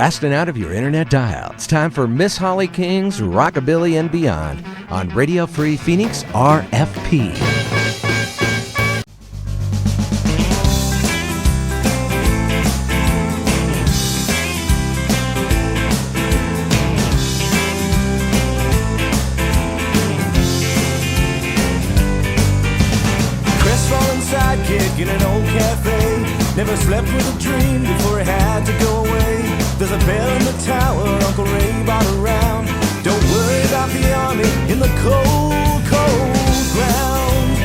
blasting out of your internet dial. It's time for Missholleyking's Rockabilly and Beyond on Radio Free Phoenix RFP. In an old cafe, never slept with a dream before it had to go away. There's a bell in the tower, Uncle Ray bought around. Don't worry about the army in the cold, cold ground.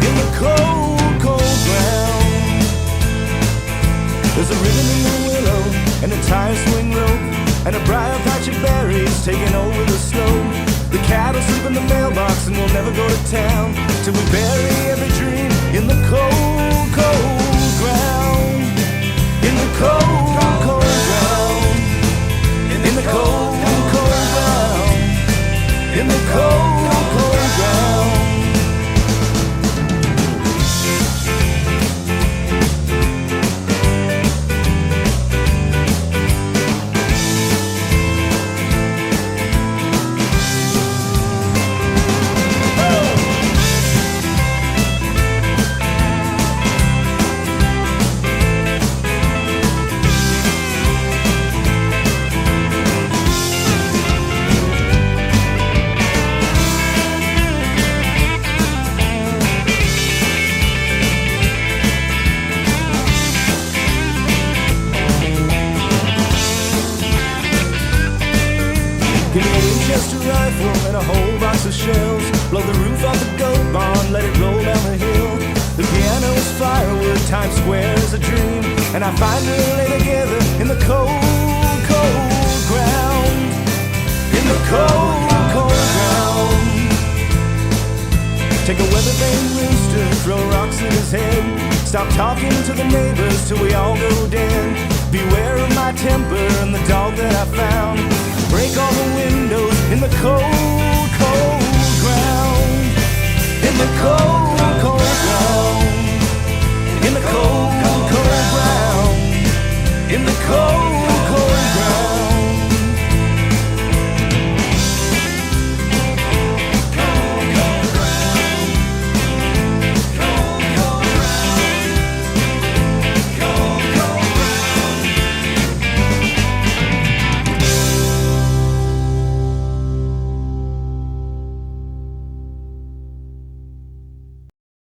In the cold, cold ground. There's a ribbon in the willow and a tire swing rope and a briar patch of berries taking over the snow. The cattle sleep in the mailbox and we'll never go to town till we bury every dream in the cold, cold ground. In the cold, cold ground. In the cold, cold ground. In the cold, cold ground. And a whole box of shells. Blow the roof off the goat barn, let it roll down the hill. The piano is firewood, Times Square is a dream. And I find we lay together in the cold, cold ground. In the cold, cold ground. Take a weather-vane rooster, throw rocks in his head. Stop talking to the neighbors till we all go dead. Beware of my temper and the dog that I found. Break all the windows in the cold, cold ground. In the cold, cold ground. In the cold, cold ground. In the cold, cold ground. Cold, cold ground. Cold, cold ground. Cold, cold ground.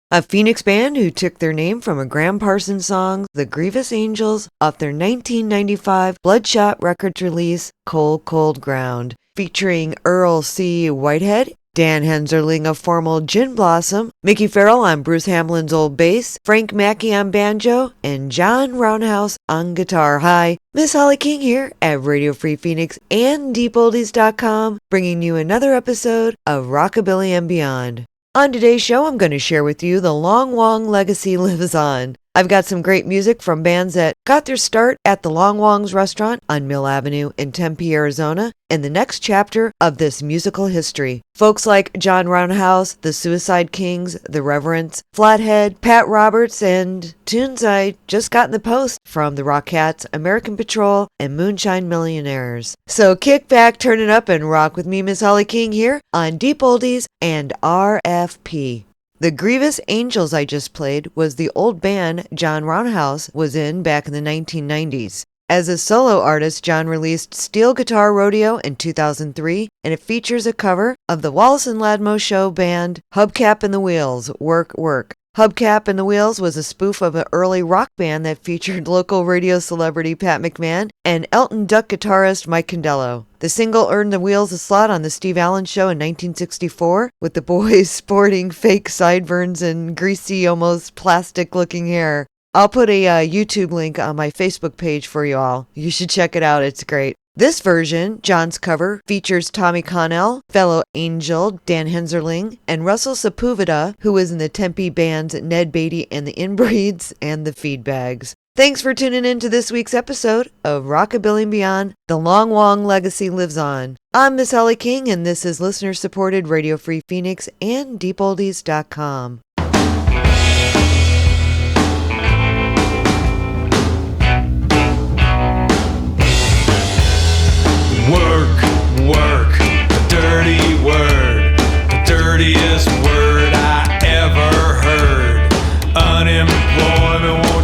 A Phoenix band who took their name from a Graham Parsons song, the Grievous Angels, off their 1995 Bloodshot Records release, Cold, Cold Ground, featuring Earl C. Whitehead, Dan Hensarling of Formal Gin Blossom, Mickey Farrell on Bruce Hamlin's old bass, Frank Mackey on banjo, and John Roundhouse on guitar. Hi, Missholleyking here at Radio Free Phoenix and DeepOldies.com, bringing you another episode of Rockabilly and Beyond. On today's show, I'm going to share with you the Long Wong legacy lives on. I've got some great music from bands that got their start at the Long Wong's restaurant on Mill Avenue in Tempe, Arizona, in the next chapter of this musical history. Folks like John Roundhouse, the Suicide Kings, the Revenants, Flathead, Pat Roberts, and tunes I just got in the post from the Rockats, American Patrol, and Moonshine Millionaires. So kick back, turn it up, and rock with me, Missholleyking, here on Deep Oldies and RFP. The Grievous Angels I just played was the old band John Roundhouse was in back in the 1990s. As a solo artist, John released Steel Guitar Rodeo in 2003, and it features a cover of the Wallace and Ladmo Show band Hubcap and the Wheels, Work, Work. Hubcap and the Wheels was a spoof of an early rock band that featured local radio celebrity Pat McMahon and Elton Duck guitarist Mike Condello. The single earned the Wheels a slot on the Steve Allen Show in 1964, with the boys sporting fake sideburns and greasy, almost plastic-looking hair. I'll put a YouTube link on my Facebook page for you all. You should check it out. It's great. This version, John's cover, features Tommy Connole, fellow Angel Dan Hensarling, and Russell Sepulveda, who was in the Tempe bands Ned Beatty and the Inbreeds and the Feedbags. Thanks for tuning in to this week's episode of Rockabilly and Beyond. The Long Wong legacy lives on. I'm Missholleyking, and this is listener-supported Radio Free Phoenix and DeepOldies.com.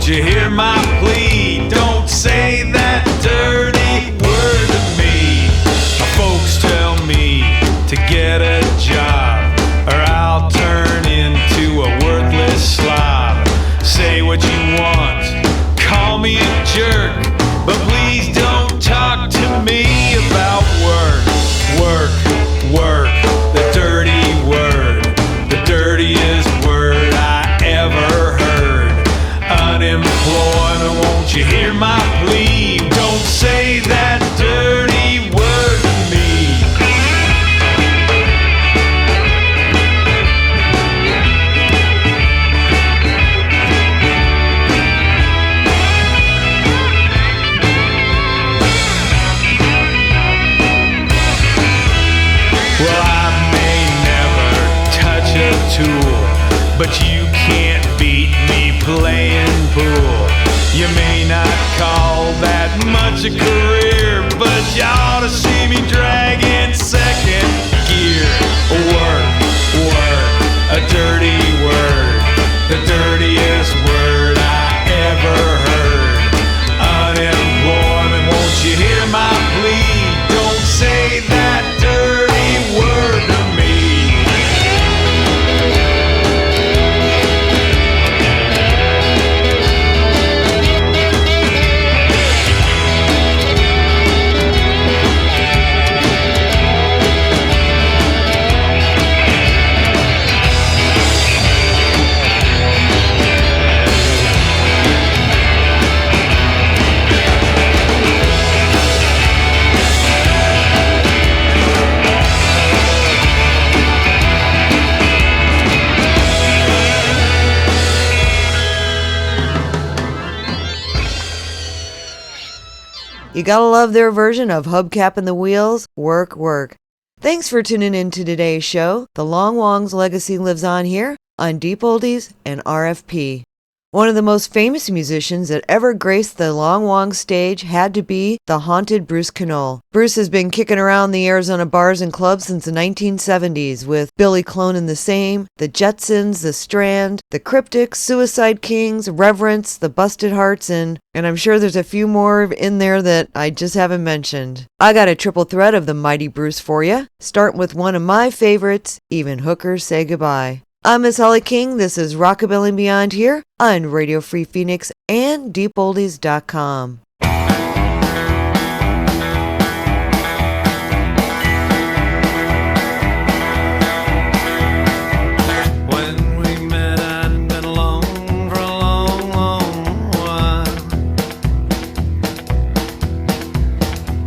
won't you hear my plea? Don't say that dirty word to me. My folks tell me to get a job, or I'll turn into a worthless slob. Say what you want, call me a jerk, but please don't talk to me about work, work, work. The dirty word, the dirtiest word I ever heard. Unemployment, won't you hear my plea? Don't say that dirty word to me. Well, I may never touch a tool, but you can't beat me playing pool. You may not call that much a career, but you ought to see me dragging second gear. Work, work, a dirty word, the dirtiest word I ever heard. Unemployment, won't you hear my plea? Don't say that dirty word to me. You gotta love their version of Hubcap and the Wheels, Work, Work. Thanks for tuning in to today's show. The Long Wongs legacy lives on here on Deep Oldies and RFP. One of the most famous musicians that ever graced the Long Wong stage had to be the haunted Bruce Connole. Bruce has been kicking around the Arizona bars and clubs since the 1970s with Billy Clone and the Same, the Jetsons, the Strand, the Cryptics, Suicide Kings, Revenants, the Busted Hearts, and I'm sure there's a few more in there that I just haven't mentioned. I got a triple threat of the mighty Bruce for you, starting with one of my favorites, Even Hookers Say Goodbye. I'm missholleyking. This is Rockabilly and Beyond here on Radio Free Phoenix and DeepOldies.com. When we met, I'd been alone for a long, long while.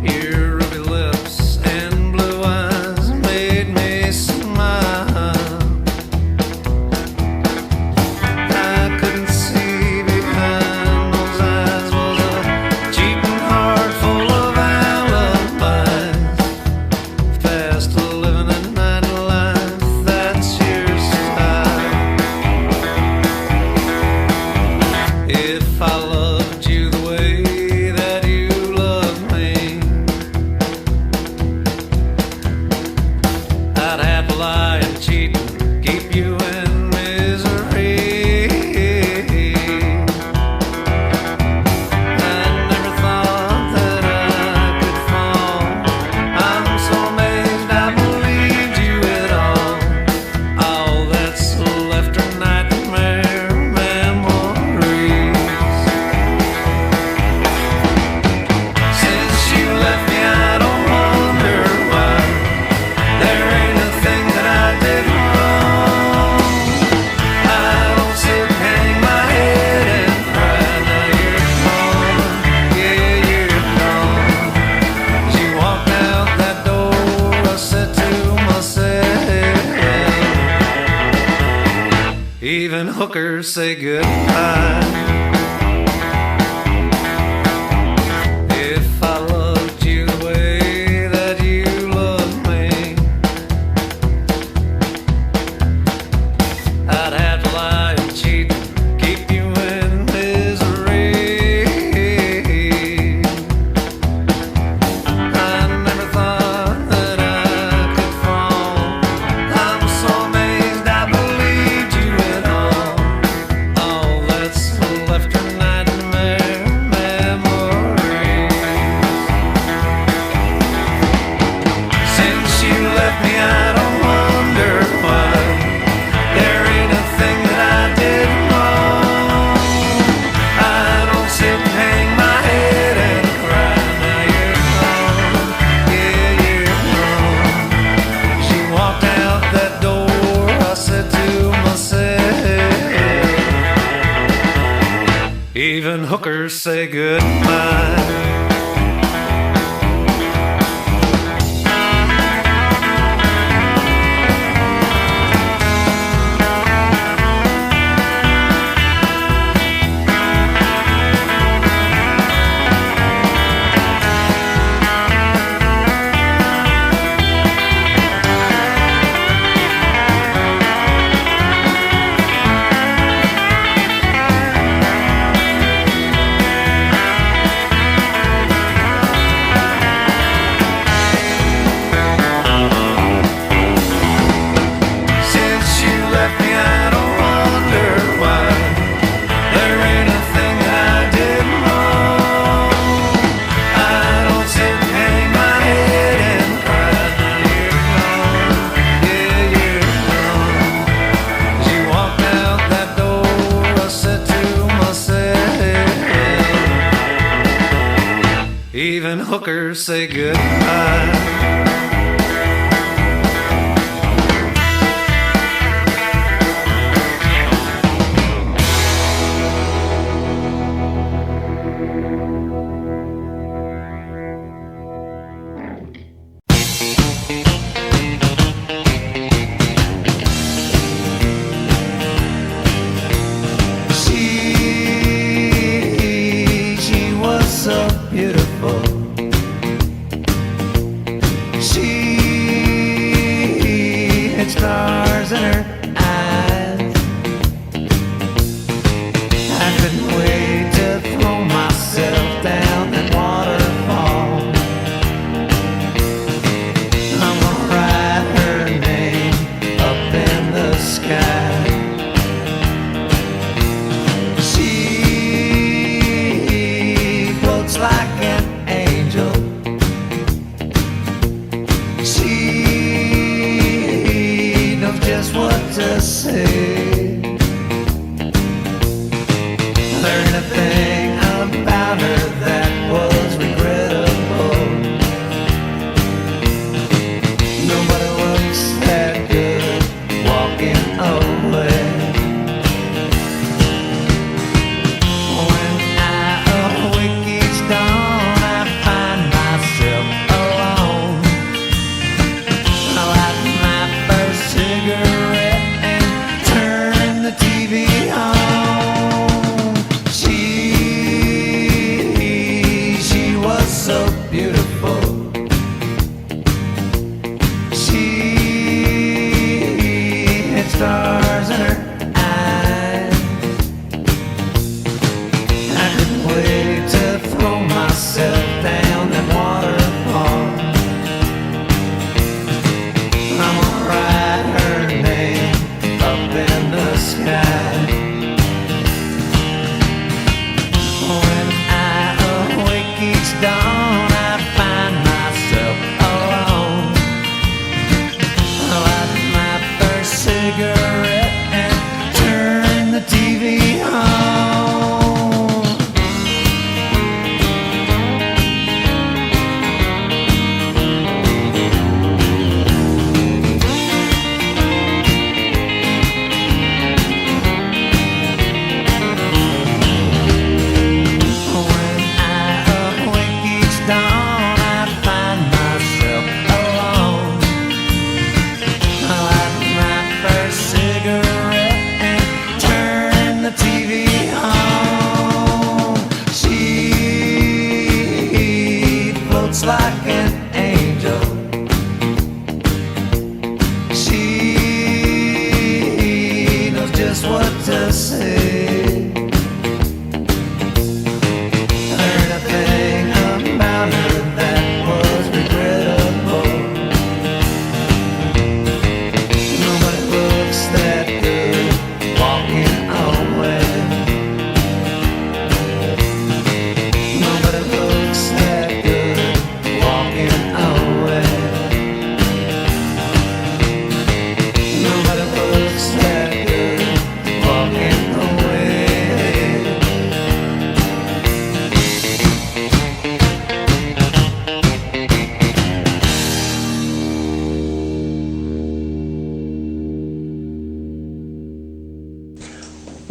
Your ruby lips and blue eyes made me smile. I couldn't see behind those eyes was a cheating heart full of alibis. Fast living a nightlife, that's your style. If I loved you the way that you love me, I'd have to lie and cheat and keep you in misery. I never thought that I could fall. I'm so amazed I believed you at all. All that's left are nightmare memories. Since you left me, I don't wonder why. There ain't a thing that I did wrong. I don't sit and hang my head and cry. Now you're gone, yeah, you're gone. As you walked out that door, I said to myself, even hookers say goodbye. If I loved you the way that you love me, I'd have to lie and cheat, keep you in misery. I never thought that I could fall. I'm so amazed I believed you at all. All that's hookers say goodbye. Even hookers say goodbye. She was so beautiful.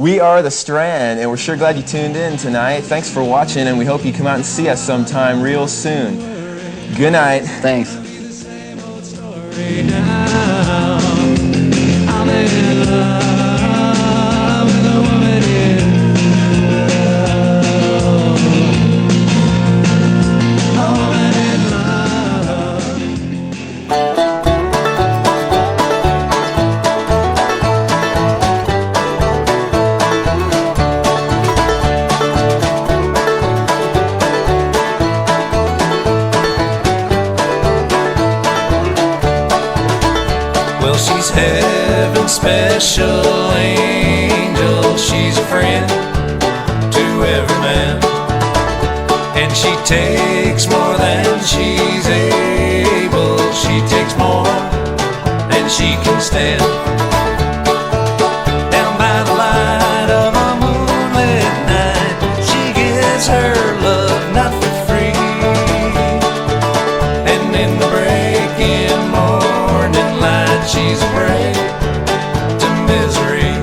We are The Strand, and we're sure glad you tuned in tonight. Thanks for watching, and we hope you come out and see us sometime real soon. Good night. Thanks. I'm in love with a woman in love. A woman in love. Well, she's heaven's special angel. She's a friend to every man, and she takes more than she's able. She takes more than she can stand. Down by the light of a moonlit night, she gives her love not for free. And in the breaking morning light, she's a prey to misery.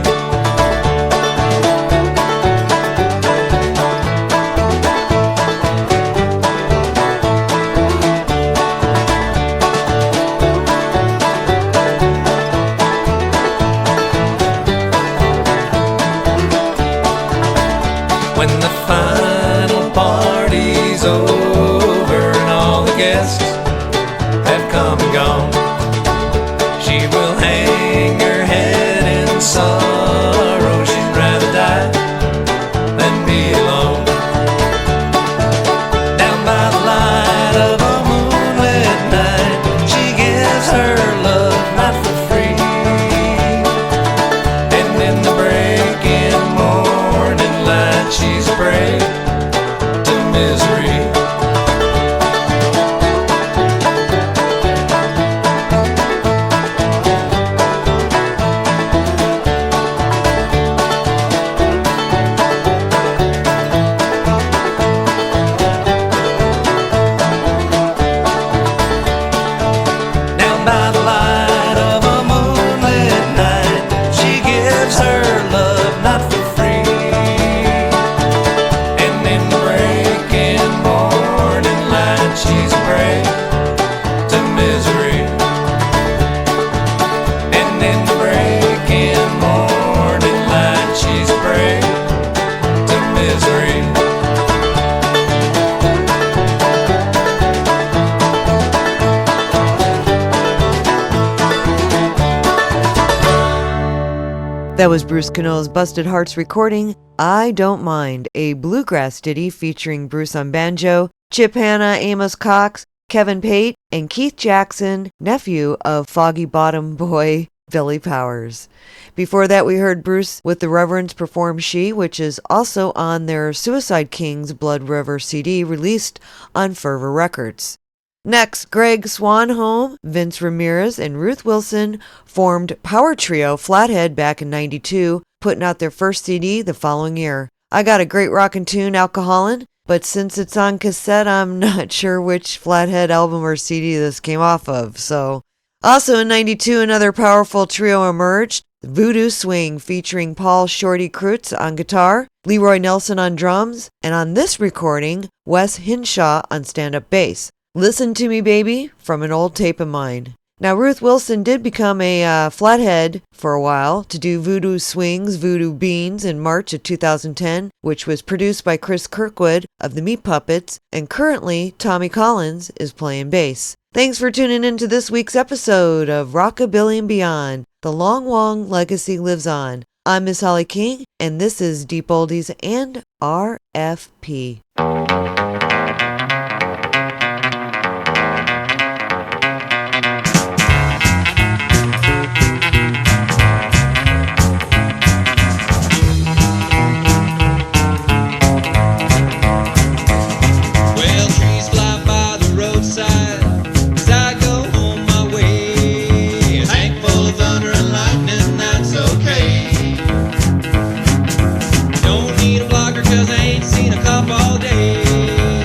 When the final party's over and all the guests have come and gone, she will hang her head in sorrow. She'd rather die than be alone. Down by the light of a moonlit night, she gives her love not for free. And in the breaking morning light, she's a prey to misery. Down by the light of a moonlit night, she gives her love not for free. And in the breaking morning light, she's a prey to misery. And in the breaking morning light, she's a prey to misery. That was Bruce Connole's Busted Hearts recording, I Don't Mind, a bluegrass ditty featuring Bruce on banjo, Chip Hanna, Amos Cox, Kevin Pate, and Keith Jackson, nephew of Foggy Bottom boy Billy Powers. Before that, we heard Bruce with the Reverends perform She, which is also on their Suicide Kings Blood River CD released on Fervor Records. Next, Greg Swanholm, Vince Ramirez, and Ruth Wilson formed power trio Flathead back in '92, putting out their first CD the following year. I got a great rockin' tune, Alchhaulin, but since it's on cassette, I'm not sure which Flathead album or CD this came off of, so. Also in '92, another powerful trio emerged, Voodoo Swing, featuring Paul Shorty Kreutz on guitar, Leroy Nelson on drums, and on this recording, Wes Hinshaw on stand-up bass. Listen to Me Baby from an old tape of mine. Now, Ruth Wilson did become a Flathead for a while to do Voodoo Swings, Voodoo Beans in March of 2010, which was produced by Chris Kirkwood of the Meat Puppets, and currently Tommy Collins is playing bass. Thanks for tuning in to this week's episode of Rockabilly and Beyond. The Long Wong legacy lives on. I'm missholleyking, and this is Deep Oldies and RFP. Don't need a blocker 'cause I ain't seen a cop all day.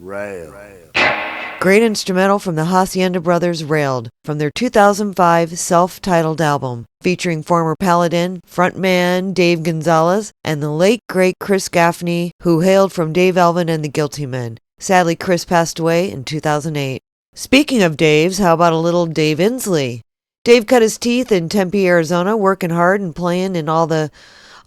Rail. Great instrumental from the Hacienda Brothers, Railed, from their 2005 self-titled album, featuring former Paladin frontman Dave Gonzalez and the late great Chris Gaffney, who hailed from Dave Elvin and the Guilty Men. Sadly, Chris passed away in 2008. Speaking of Daves, how about a little Dave Insley? Dave cut his teeth in Tempe, Arizona, working hard and playing in all the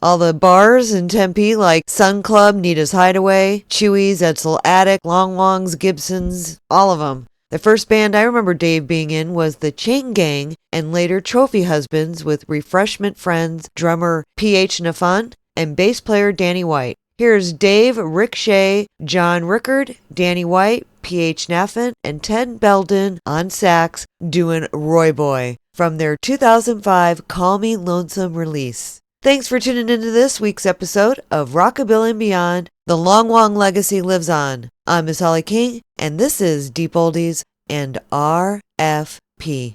bars in Tempe, like Sun Club, Nita's Hideaway, Chewy's, Edsel Attic, Long Wongs, Gibson's, all of them. The first band I remember Dave being in was the Chain Gang, and later Trophy Husbands with Refreshment Friends, drummer P.H. Nafun, and bass player Danny White. Here's Dave, Rick Shea, John Rickard, Danny White, P.H. Nafun, and Ted Belden on sax doing Roy Boy from their 2005 Call Me Lonesome release. Thanks for tuning into this week's episode of Rockabilly and Beyond. The Long Wong legacy lives on. I'm missholleyking, and this is Deep Oldies and RFP.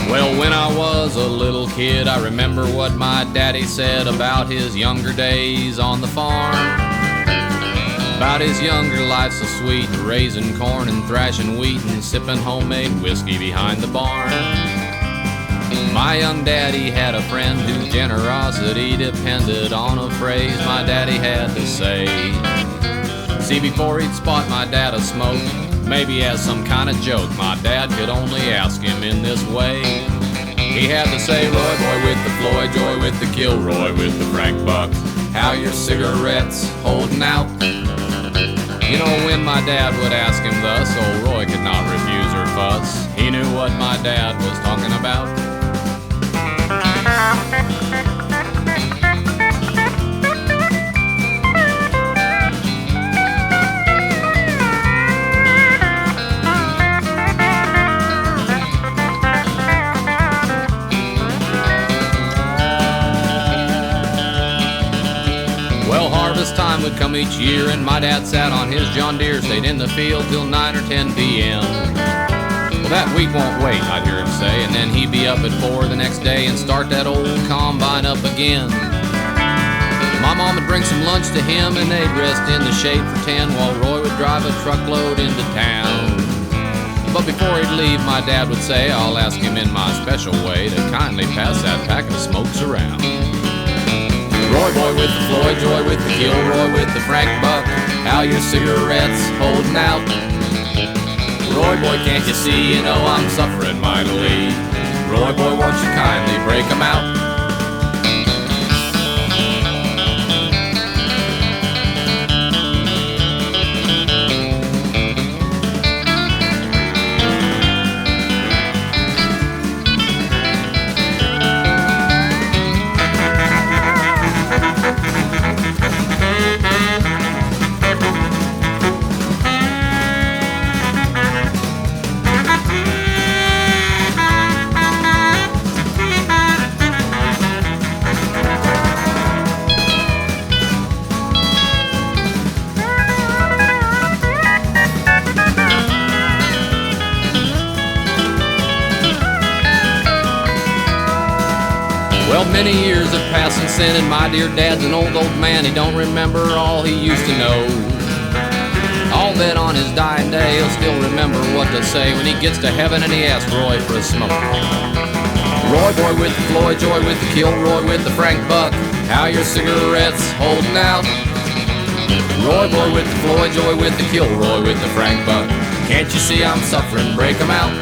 Well, when I was a little kid, I remember what my daddy said about his younger days on the farm. About his younger life so sweet, raising corn and thrashing wheat and sipping homemade whiskey behind the barn. My young daddy had a friend whose generosity depended on a phrase my daddy had to say. See, before he'd spot my dad a smoke, maybe as some kind of joke, my dad could only ask him in this way. He had to say, Roy Boy with the Floyd Joy, with the Kilroy, with the Frank Buck, how your cigarettes holding out? You know, when my dad would ask him thus, old Roy could not refuse or fuss. He knew what my dad was talking about. Well, harvest time would come each year, and my dad sat on his John Deere, stayed in the field till 9 or 10 p.m. Well, that wheat won't wait, I'd hear him say, and then he'd be up at 4 the next day and start that old combine up again. My mom would bring some lunch to him, and they'd rest in the shade for 10 while Roy would drive a truckload into town. But before he'd leave, my dad would say, I'll ask him in my special way to kindly pass that pack of smokes around. Roy Boy with the Floyd Joy, with the Kilroy, with the Frank Buck, how your cigarettes holding out? Roy Boy, can't you see, you know I'm suffering mightily. Roy Boy, won't you kindly break 'em out? Well, many years have passed since then, and my dear dad's an old man. He don't remember all he used to know. I'll bet on his dying day he'll still remember what to say when he gets to heaven and he asks Roy for a smoke. Roy Boy with the Floyd Joy, with the Kilroy, with the Frank Buck, how your cigarettes holding out? Roy Boy with the Floyd Joy, with the Kilroy, with the Frank Buck, can't you see I'm suffering, break 'em out?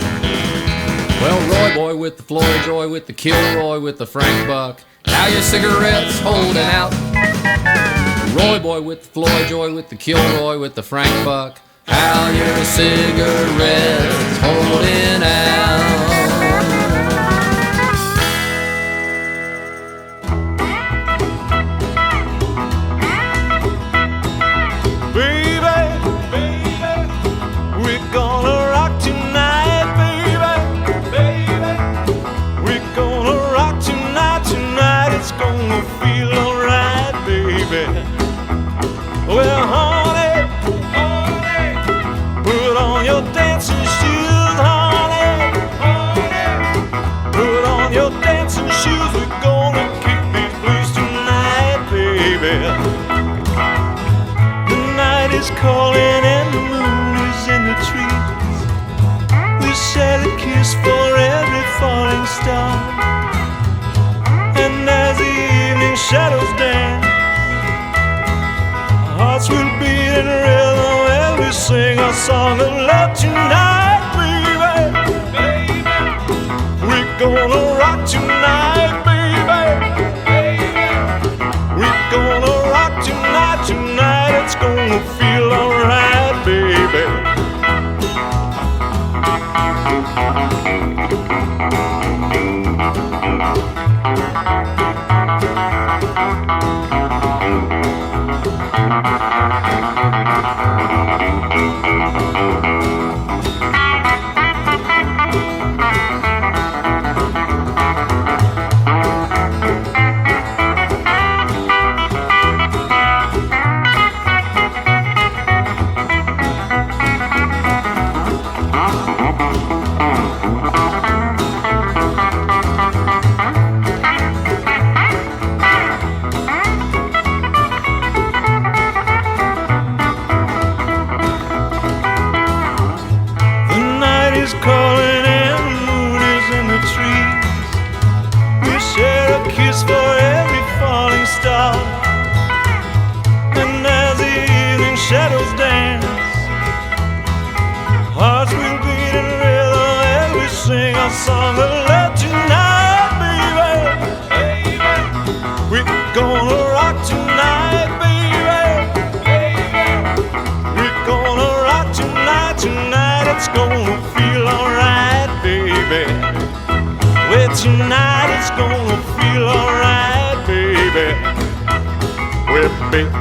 Well, Roy Boy with the Floyd Joy, with the Kilroy, with the Frank Buck, how your cigarettes holding out? Roy Boy with the Floyd Joy, with the Kilroy, with the Frank Buck, how your cigarettes holding out? Well, honey, put on your dancing shoes, honey, put on your dancing shoes. We're gonna kick these blues tonight, baby. is calling and the moon is in the trees. We shed a kiss for every falling star. And as the evening shadows dance, our hearts will beat in rhythm as we sing a song of love tonight, baby. We're gonna rock tonight, baby. We're gonna rock tonight, tonight it's gonna feel alright, baby. Song of love tonight, baby. We're gonna rock tonight, baby. We're gonna rock tonight, tonight it's gonna feel alright, baby. Well, tonight it's gonna feel alright, baby. Well, baby.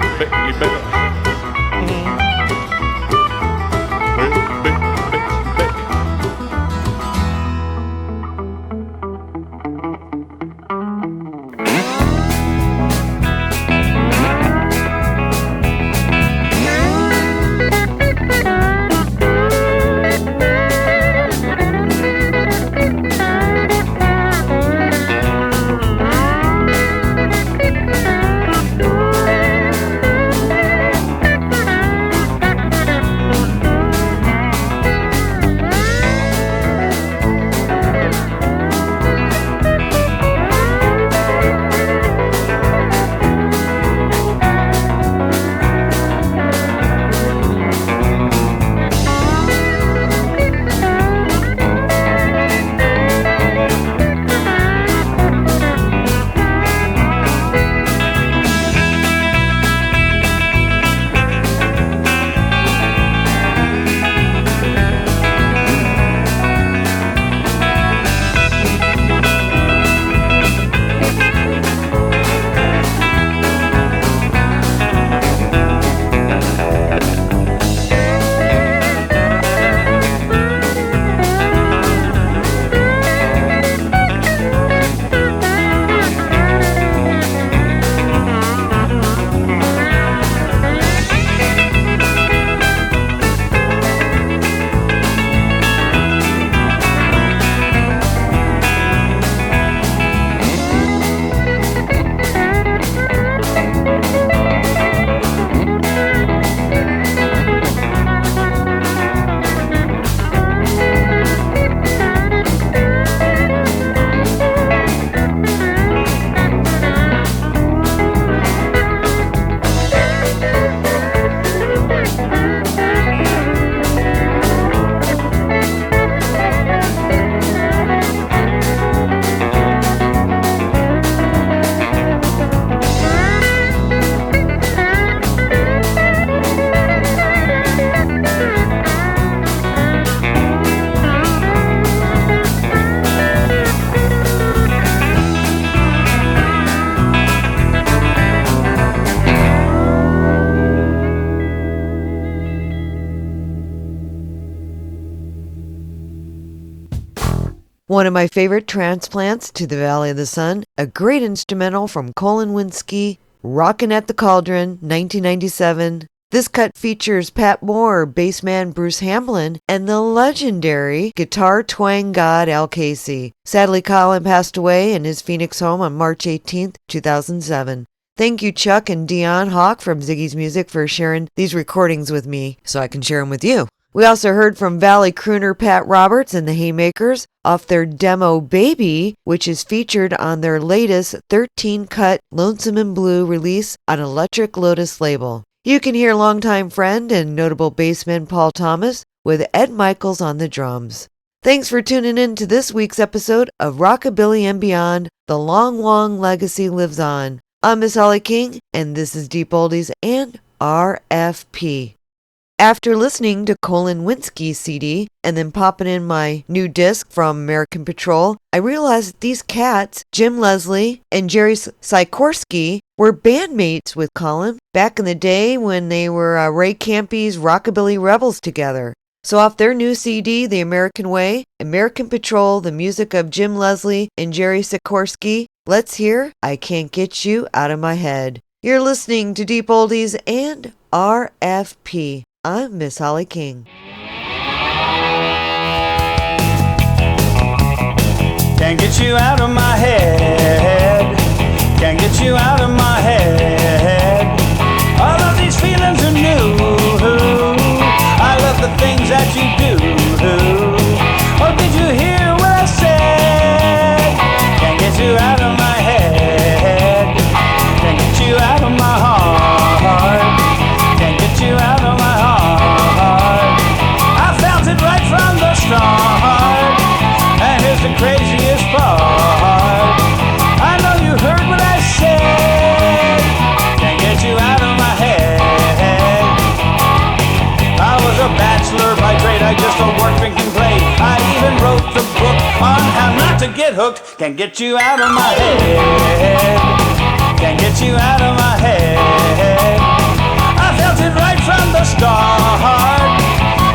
One of my favorite transplants to the Valley of the Sun, a great instrumental from Colin Winski, Rockin' at the Cauldron, 1997. This cut features Pat Moore, bassman Bruce Hamblin, and the legendary guitar twang god Al Casey. Sadly, Colin passed away in his Phoenix home on March 18, 2007. Thank you, Chuck and Dion Hawk from Ziggy's Music, for sharing these recordings with me so I can share them with you. We also heard from Valley crooner Pat Roberts and the Haymakers off their demo Baby, which is featured on their latest 13-cut Lonesome and Blue release on Electric Lotus label. You can hear longtime friend and notable bassman Paul Thomas with Ed Michaels on the drums. Thanks for tuning in to this week's episode of Rockabilly and Beyond. The Long Wong legacy lives on. I'm Miss Holly King, and this is Deep Oldies and RFP. After listening to Colin Winski's CD and then popping in my new disc from American Patrol, I realized that these cats, Jim Leslie and Jerry Sikorsky, were bandmates with Colin back in the day when they were Ray Campy's Rockabilly Rebels together. So off their new CD, The American Way, American Patrol, the music of Jim Leslie and Jerry Sikorsky, let's hear I Can't Get You Out of My Head. You're listening to Deep Oldies and RFP. I'm Miss Holly King. Can't get you out of my head. Can't get you out of my head. All of these feelings are new. I love the things that you do. Oh, did you hear what I said? Can't get you out of my head. Can't get you out of my heart. Can't get you out of my heart. I felt it right from the start. And here's the craziest part. I know you heard what I said. Can't get you out of my head. I was a bachelor by trade, I just don't work, drink, and play. I even wrote the book on how not to get hooked. Can't get you out of my head. Can't get you out of my head. I felt it right from the start.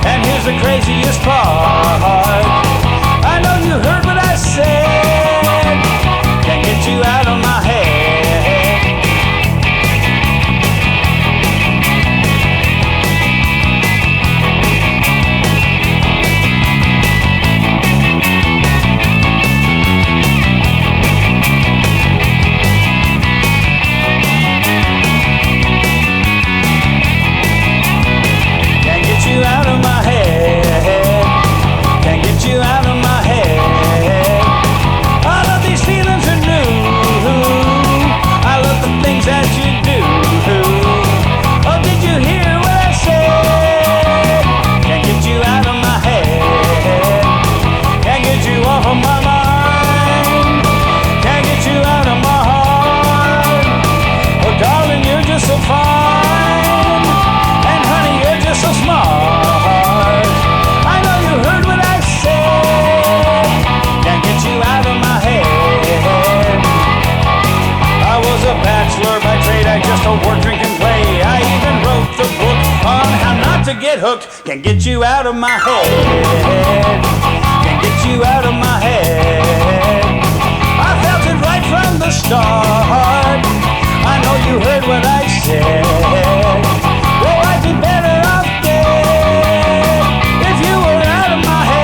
And here's the craziest part. I know you heard what I said. Can't get you out of my head. Can't get you out of my head. Can't get you out of my head. All of these feelings are new. I love the things that you do. Oh, did you hear what I said? Can't get you out of my head. Can't get you off of my mind. Can't get you out of my heart. Oh, darling, you're just so fine. And honey, you're just so smart. I know you heard what I said. Can't get you out of my head. I was a bachelor by trade, I just don't work, drink, and play. I even wrote the book on how not to get hooked. Can't get you out of my head. Can't get you out of my head. I felt it right from the start. I know you heard what I said. Oh, I'd be better off dead if you were out of my head.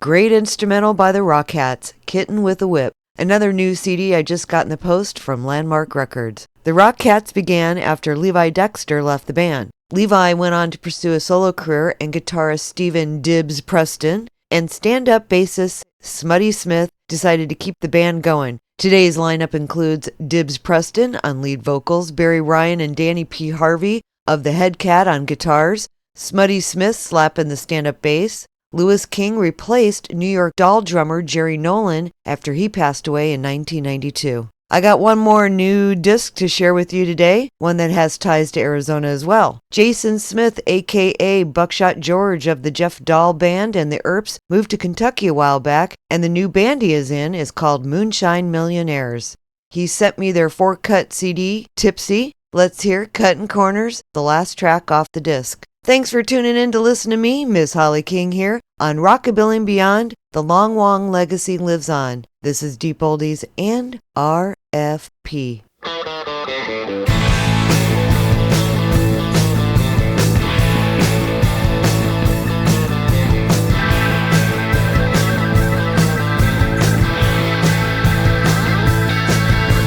great instrumental by the Rockats, Kitten with a Whip. Another new CD I just got in the post from Landmark Records. The Rockats began after Levi Dexter left the band. Levi went on to pursue a solo career, and guitarist Stephen Dibbs Preston and stand-up bassist Smutty Smith decided to keep the band going. Today's lineup includes Dibbs Preston on lead vocals, Barry Ryan and Danny P. Harvey of the Headcat on guitars, Smutty Smith slapping the stand-up bass. Lewis King replaced New York Doll drummer Jerry Nolan after he passed away in 1992. I got one more new disc to share with you today, one that has ties to Arizona as well. Jason Smith, aka Buckshot George of the Jeff Dahl Band and the Earps, moved to Kentucky a while back, and the new band he is in is called Moonshine Millionaires. He sent me their 4-cut CD, Tipsy. Let's hear Cuttin' Corners, the last track off the disc. Thanks for tuning in to listen to me, Miss Holly King here, on Rockabilly and Beyond. The Long Wong legacy lives on. This is Deep Oldies and RFP.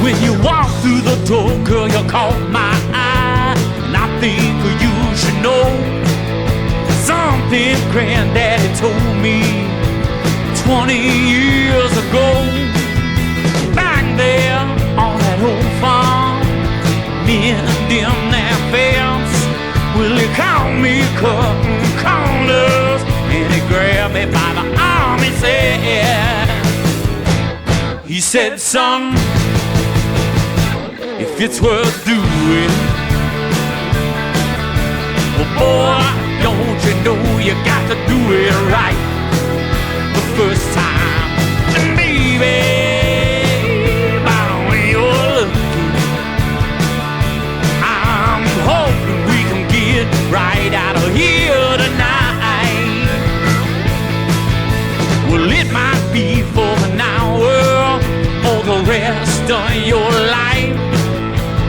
When you walk through the door, girl, you caught my eye, and I think you should know something Granddaddy told me 20 years ago. Back there on that old farm, mending that fence, well, he called me cutting corners, and he grabbed me by the arm, he said, son, if it's worth doing, well, boy, don't you know you got to do it right the first time. And baby, by the way you're looking, I'm hoping we can get right out of here tonight. Well, it might be for an hour or the rest of your life,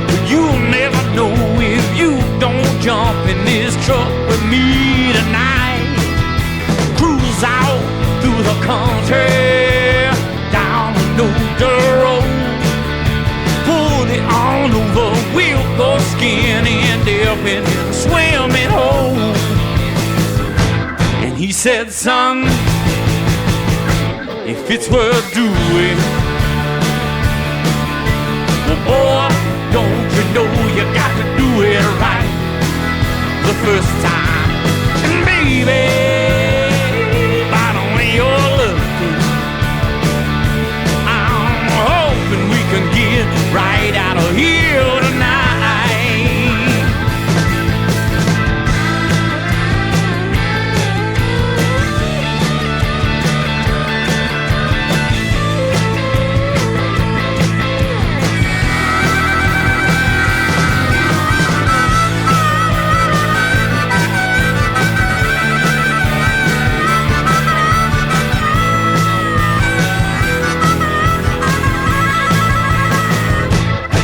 but you'll never know if you don't jump in this truck with me tonight. Cruise out through the country, down the dirt road, pull it on over, we'll go skin and dip in the swimming hole. And he said, son, if it's worth doing, well, boy, don't you know you got to do it right the first time. And baby, by the way you're looking, I'm hoping we can get right out of here tonight.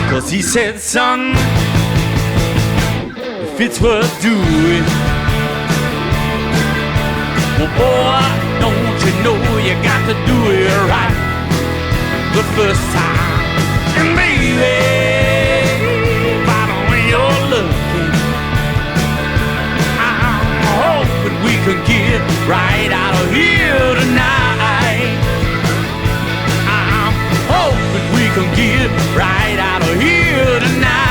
'Cause he said, son, if it's worth doing, well, boy, don't you know you got to do it right the first time. And baby, by the way you're looking, I'm hoping we can get right out of here tonight. I'm hoping we can get right out of here tonight.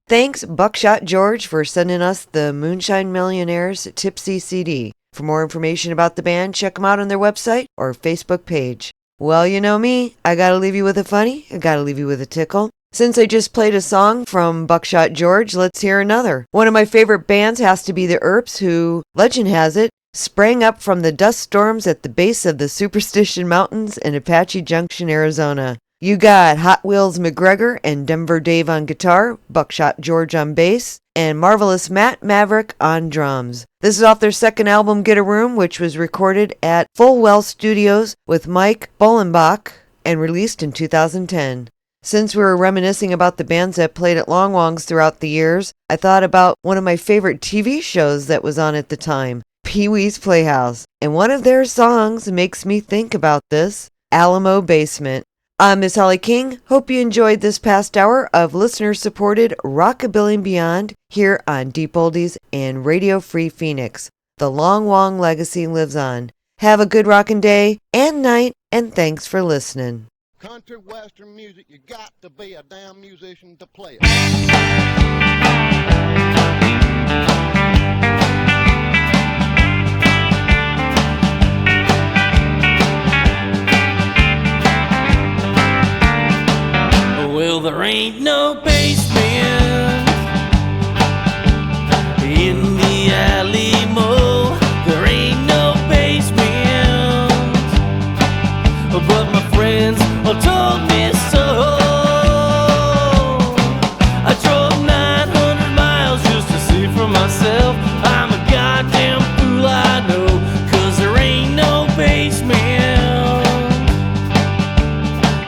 Thanks, Buckshot George, for sending us the Moonshine Millionaires Tipsy CD. For more information about the band, check them out on their website or Facebook page. Well, you know me, I gotta leave you with a funny, I gotta leave you with a tickle. Since I just played a song from Buckshot George, let's hear another. One of my favorite bands has to be the Earps, who, legend has it, sprang up from the dust storms at the base of the Superstition Mountains in Apache Junction, Arizona. You got Hot Wheels McGregor and Denver Dave on guitar, Buckshot George on bass, and Marvelous Matt Maverick on drums. This is off their second album, Get a Room, which was recorded at Fullwell Studios with Mike Bolenbach and released in 2010. Since we were reminiscing about the bands that played at Long Wongs throughout the years, I thought about one of my favorite TV shows that was on at the time, Pee-wee's Playhouse, and one of their songs makes me think about this, Alamo Basement. I'm Miss Holly King. Hope you enjoyed this past hour of listener-supported Rockabilly and Beyond here on Deep Oldies and Radio Free Phoenix. The Long Wong legacy lives on. Have a good rockin' day and night, and thanks for listening. Country western music, you got to be a damn musician to play it. Well, there ain't no basement in the Alamo. There ain't no basement, but my friends all told me so. I drove 900 miles just to see for myself. I'm a goddamn fool, I know, 'cause there ain't no basement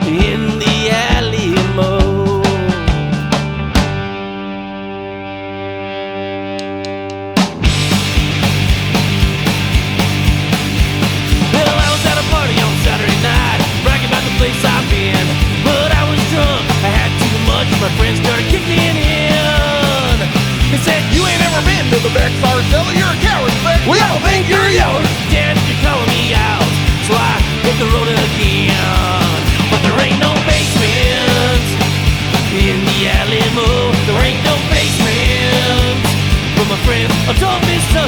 in the Alamo. Well, I was at a party on Saturday night, bragging about the place I've been, but I was drunk, I had too much, my friends started kicking in. They said, you ain't ever been to the backside cellar, you're a coward, Beck. We all think you're a yeller. Dad, you're calling me out, so I hit the road again. But there ain't no basement in the Alamo. There ain't no basement, but my friends told me so.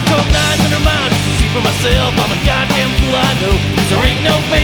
Drove 900 miles just to see for myself. I'm a goddamn fool, I know, 'cause there ain't no basement